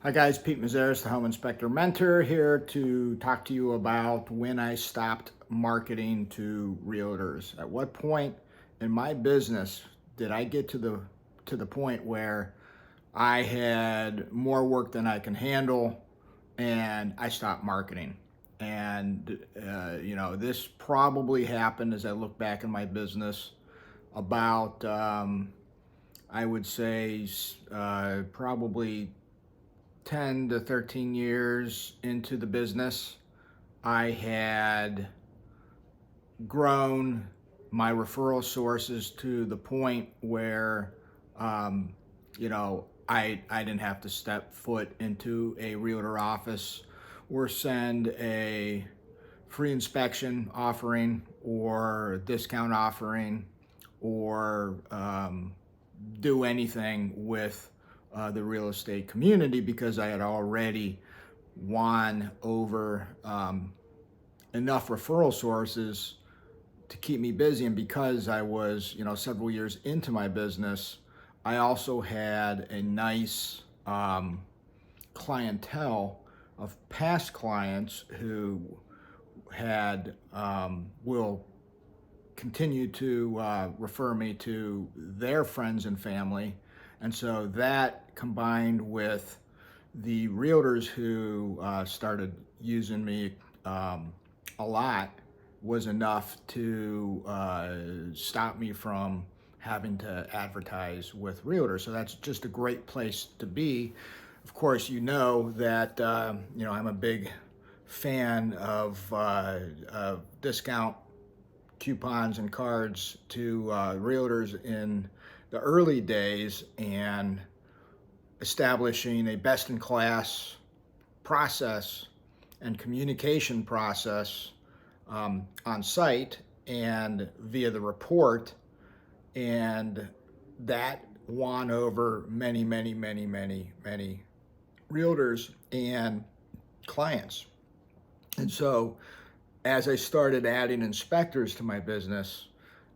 Hi guys, Pete Mazaris, the Home Inspector Mentor, here to talk to you about when I stopped marketing to realtors. At what point in my business did I get to the point where I had more work than I can handle and I stopped marketing? And this probably happened as I look back in my business about I would say probably 10 to 13 years into the business. I had grown my referral sources to the point where, um, I didn't have to step foot into a realtor office or send a free inspection offering or a discount offering or do anything with the real estate community because I had already won over enough referral sources to keep me busy. And because I was, several years into my business, I also had a nice clientele of past clients who had will continue to refer me to their friends and family. And so that combined with the realtors who started using me a lot was enough to stop me from having to advertise with realtors. So that's just a great place to be. Of course, you know that I'm a big fan of discount coupons and cards to realtors in the early days and establishing a best-in-class process and communication process on site and via the report, and that won over many, many, many, many, many realtors and clients. And so as I started adding inspectors to my business,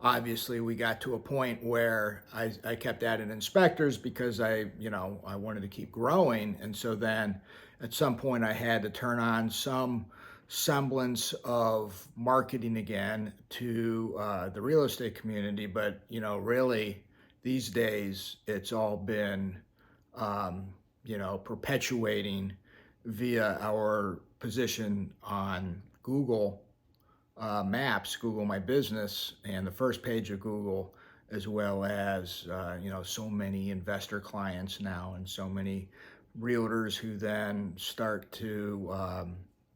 obviously we got to a point where I kept adding inspectors because I wanted to keep growing. And so then at some point I had to turn on some semblance of marketing again to the real estate community. But, really these days it's all been, perpetuating via our position on Google Maps, Google My Business, and the first page of Google, as well as so many investor clients now, and so many realtors who then start to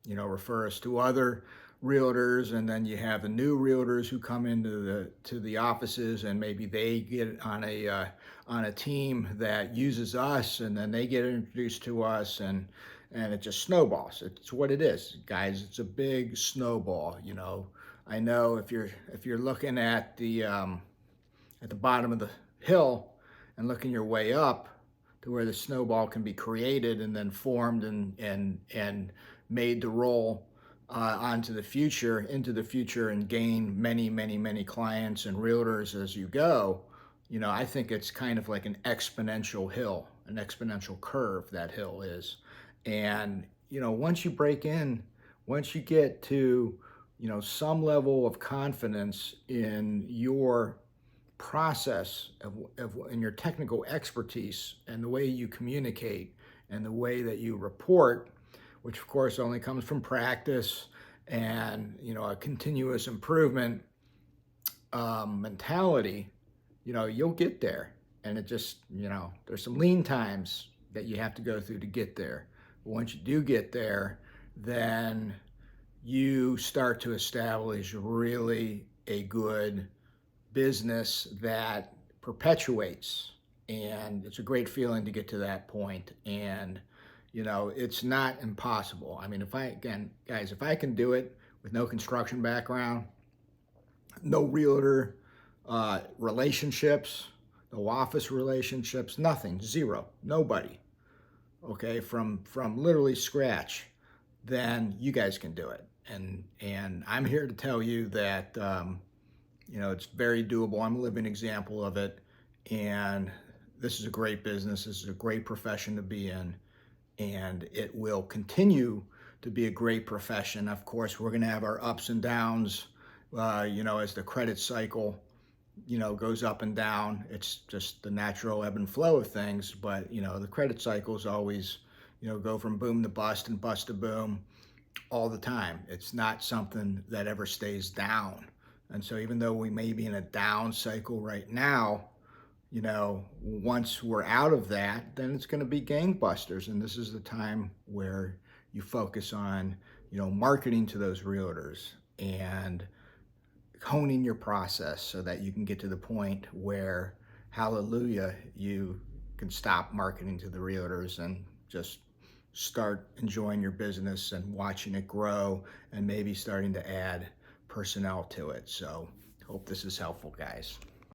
refer us to other realtors, and then you have the new realtors who come into the offices, and maybe they get on a team that uses us, and then they get introduced to us, and it just snowballs. It's what it is, guys. It's a big snowball. I know if you're looking at the bottom of the hill and looking your way up to where the snowball can be created and then formed and made to roll into the future and gain many, many, many clients and realtors as you go. I think it's kind of like an exponential hill, an exponential curve, that hill is. And, once you break in, once you get to, some level of confidence in your process in your technical expertise and the way you communicate and the way that you report, which of course only comes from practice and, a continuous improvement mentality, you'll get there. And it just, there's some lean times that you have to go through to get there. But once you do get there, then you start to establish really a good business that perpetuates. And it's a great feeling to get to that point. And, it's not impossible. I mean, if I can do it with no construction background, no realtor relationships, no office relationships, nothing, zero, nobody, okay, from literally scratch, then you guys can do it. And I'm here to tell you that it's very doable. I'm a living example of it, and this is a great business. This is a great profession to be in, and it will continue to be a great profession. Of course, we're going to have our ups and downs, as the credit cycle, goes up and down. It's just the natural ebb and flow of things. But, the credit cycles always, go from boom to bust and bust to boom all the time. It's not something that ever stays down. And so even though we may be in a down cycle right now, once we're out of that, then it's going to be gangbusters. And this is the time where you focus on, marketing to those realtors and honing your process so that you can get to the point where, hallelujah, you can stop marketing to the realtors and just start enjoying your business and watching it grow and maybe starting to add personnel to it. So hope this is helpful, guys.